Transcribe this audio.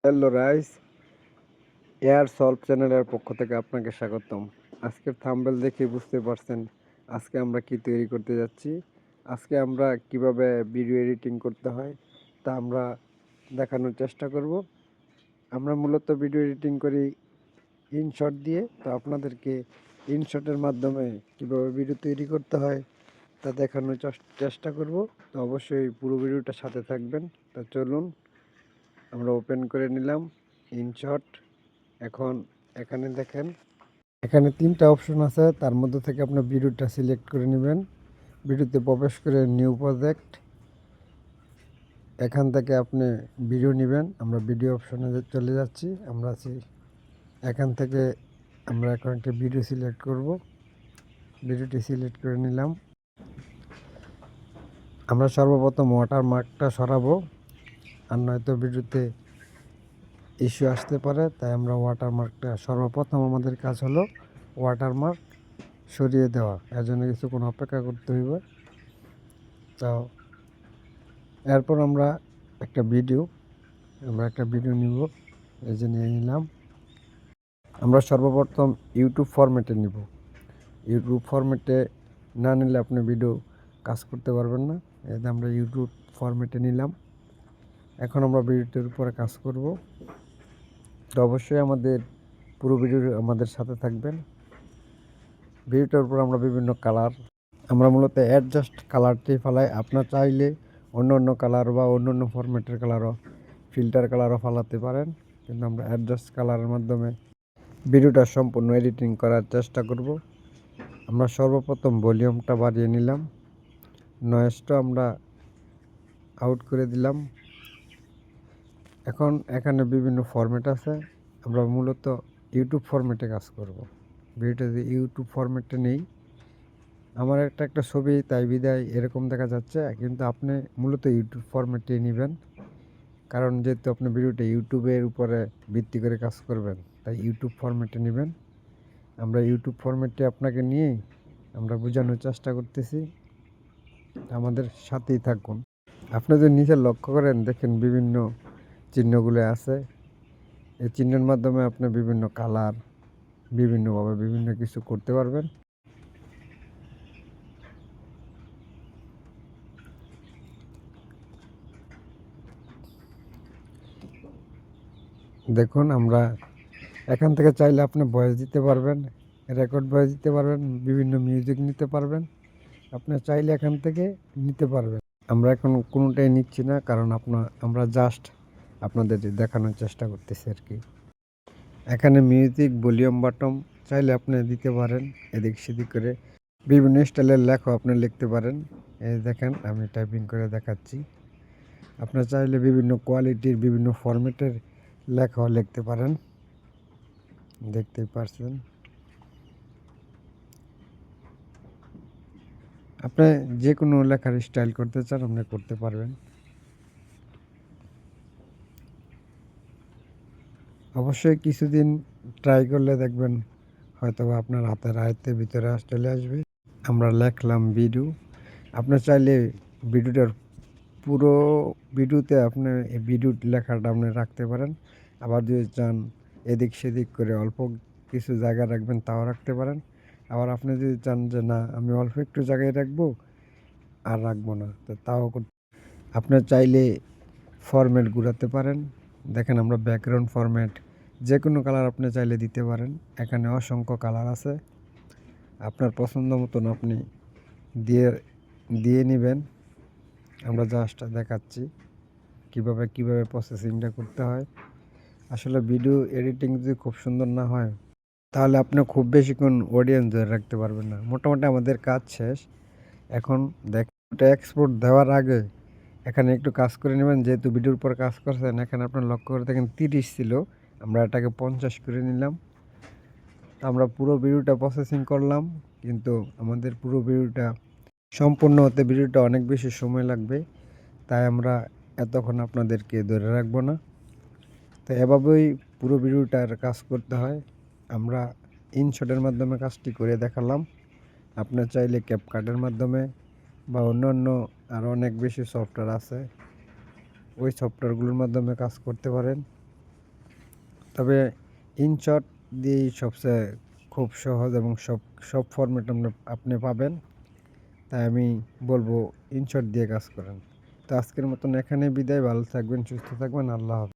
Hello rice, air solve চ্যানেলের পক্ষ থেকে আপনাকে স্বাগতম। আজকের থাম্বনেল দেখে বুঝতে পারছেন আজকে আমরা কি তৈরি করতে যাচ্ছি। আজকে আমরা কিভাবে ভিডিও এডিটিং করতে হয় তা আমরা দেখানোর চেষ্টা করব। আমরা মূলত ভিডিও এডিটিং করি ইনশট দিয়ে, তো আপনাদেরকে ইনশটের মাধ্যমে কিভাবে ভিডিও তৈরি করতে হয় তা দেখানোর চেষ্টা করব। তো অবশ্যই পুরো ভিডিওটা সাথে থাকবেন। তা চলুন আমরা ওপেন করে নিলাম ইনশট। এখন এখানে দেখেন, এখানে তিনটা অপশন আছে, তার মধ্যে থেকে আপনার ভিডিওটা সিলেক্ট করে নেবেন। ভিডিওতে প্রবেশ করে নিউ প্রজেক্ট, এখান থেকে আপনি ভিডিও নেবেন। আমরা ভিডিও অপশনে চলে যাচ্ছি। আমরা আছি এখান থেকে আমরা এখন একটা ভিডিও সিলেক্ট করব। ভিডিওটি সিলেক্ট করে নিলাম। আমরা সর্বপ্রথম ওয়াটারমার্কটা সরাবো, আর নয়তো ভিডিওতে ইস্যু আসতে পারে। তাই আমরা ওয়াটারমার্কটা সর্বপ্রথম আমাদের কাজ হলো ওয়াটারমার্ক সরিয়ে দেওয়া। এর জন্য কিছুক্ষণ অপেক্ষা করতে হইবে। তো এরপর আমরা একটা ভিডিও নিব। এই যে নিয়ে নিলাম। আমরা সর্বপ্রথম ইউটিউব ফরম্যাটে নিব। ইউটিউব ফরম্যাটে না নিলে আপনি ভিডিও কাজ করতে পারবেন না। এতে আমরা ইউটিউব ফরম্যাটে নিলাম। এখন আমরা ভিডিওটির উপরে কাজ করব। তো অবশ্যই আমাদের পুরো ভিডিও আমাদের সাথে থাকবেন। ভিডিওটার উপর আমরা বিভিন্ন কালার, আমরা মূলত অ্যাডজাস্ট কালারটি ফেলাই। আপনার চাইলে অন্য অন্য কালার বা অন্য অন্য ফরম্যাটের কালারও, ফিল্টার কালারও ফালাতে পারেন, কিন্তু আমরা অ্যাডজাস্ট কালারের মাধ্যমে ভিডিওটা সম্পূর্ণ এডিটিং করার চেষ্টা করব। আমরা সর্বপ্রথম ভলিউমটা বাড়িয়ে নিলাম, নয়েজটা আমরা আউট করে দিলাম। এখন এখানে বিভিন্ন ফরম্যাট আছে, আমরা মূলত ইউটিউব ফরম্যাটে কাজ করব। ভিডিওটা যদি ইউটিউব ফরম্যাটে নেই, আমার একটা ছবি তাই বিদায় এরকম দেখা যাচ্ছে, কিন্তু আপনি মূলত ইউটিউব ফরম্যাটে নেবেন। কারণ যেহেতু আপনি ভিডিওটা ইউটিউবের উপরে ভিত্তি করে কাজ করবেন, তাই ইউটিউব ফরম্যাটে নেবেন। আমরা ইউটিউব ফরম্যাটে আপনাকে নিয়েই আমরা বোঝানোর চেষ্টা করতেছি, আমাদের সাথেই থাকুন। আপনি যদি নিচে লক্ষ্য করেন, দেখেন বিভিন্ন চিহ্নগুলো আছে। এই চিহ্নের মাধ্যমে আপনি বিভিন্ন কালার, বিভিন্নভাবে বিভিন্ন কিছু করতে পারবেন। দেখুন, আমরা এখান থেকে চাইলে আপনি ভয়েস দিতে পারবেন, রেকর্ড ভয়েস দিতে পারবেন, বিভিন্ন মিউজিক নিতে পারবেন। আপনি চাইলে এখান থেকে নিতে পারবেন। আমরা এখন কোনোটাই নিচ্ছি না, কারণ আমরা জাস্ট আপনাদের দেখানোর চেষ্টা করতেছি আর কি। এখানে মিউজিক ভলিউম বাটন চাইলে আপনি দিতে পারেন, এদিক সেদিক করে বিভিন্ন স্টাইলের লেখা আপনি লিখতে পারেন। এই দেখেন, আমি টাইপিং করে দেখাচ্ছি। আপনার চাইলে বিভিন্ন কোয়ালিটির, বিভিন্ন ফরম্যাটের লেখাও লিখতে পারেন, দেখতেই পারছেন। আপনি যে কোনো লেখার স্টাইল করতে চান, আপনি করতে পারবেন। অবশ্যই কিছুদিন ট্রাই করলে দেখবেন হয়তো বা আপনার হাতের আয়ত্তের ভিতরে চলে আসবে। আমরা লিখলাম ভিডিও। আপনি চাইলে ভিডিওটার পুরো ভিডিওতে আপনি এই ভিডিও লেখাটা আপনি রাখতে পারেন। আবার যদি চান এদিক সেদিক করে অল্প কিছু জায়গা রাখবেন, তাও রাখতে পারেন। আবার আপনি যদি চান যে না, আমি অল্প একটু জায়গায় রাখবো আর রাখবো না, তো তাও আপনি চাইলে ফরম্যাট ঘুরাতে পারেন। দেখেন, আমরা ব্যাকগ্রাউন্ড ফরম্যাট যে কোনো কালার আপনি চাইলে দিতে পারেন। এখানে অসংখ্য কালার আছে, আপনার পছন্দ মতন আপনি দিয়ে দিয়ে নেবেন। আমরা জাস্ট দেখাচ্ছি কিভাবে প্রসেসিংটা করতে হয়। আসলে ভিডিও এডিটিং যদি খুব সুন্দর না হয়, তাহলে আপনি খুব বেশিক্ষণ অডিয়েন্স ধরে রাখতে পারবেন না। মোটামুটি আমাদের কাজ শেষ। এখন ওটা এক্সপোর্ট দেওয়ার আগে এখানে একটু কাজ করে নেবেন। যেহেতু ভিডিওর পর কাজ করছেন, এখানে আপনার লক্ষ্য করে দেখেন 30 ছিল, আমরা এটাকে 50 করে নিলাম। আমরা পুরো ভিডিওটা প্রসেসিং করলাম, কিন্তু আমাদের পুরো ভিডিওটা সম্পূর্ণ হতে ভিডিওটা অনেক বেশি সময় লাগবে। তাই আমরা এতক্ষণ আপনাদেরকে ধরে রাখবো না। তো এভাবেই পুরো ভিডিওটার কাজ করতে হয়। আমরা ইনশটের মাধ্যমে কাজটি করে দেখালাম। আপনার চাইলে ক্যাপকাটের মাধ্যমে বা অন্যান্য আরও অনেক বেশি সফটওয়্যার আছে, ওই সফটওয়্যারগুলোর মাধ্যমে কাজ করতে পারেন। তবে ইনশট দিয়েই সবচেয়ে খুব সহজ এবং সব ফরম্যাট আপনি পাবেন। তাই আমি বলবো ইনশট দিয়ে কাজ করেন। তো আজকের মতন এখানেই বিদায়। ভালো থাকবেন, সুস্থ থাকবেন। আল্লাহ হাফেজ।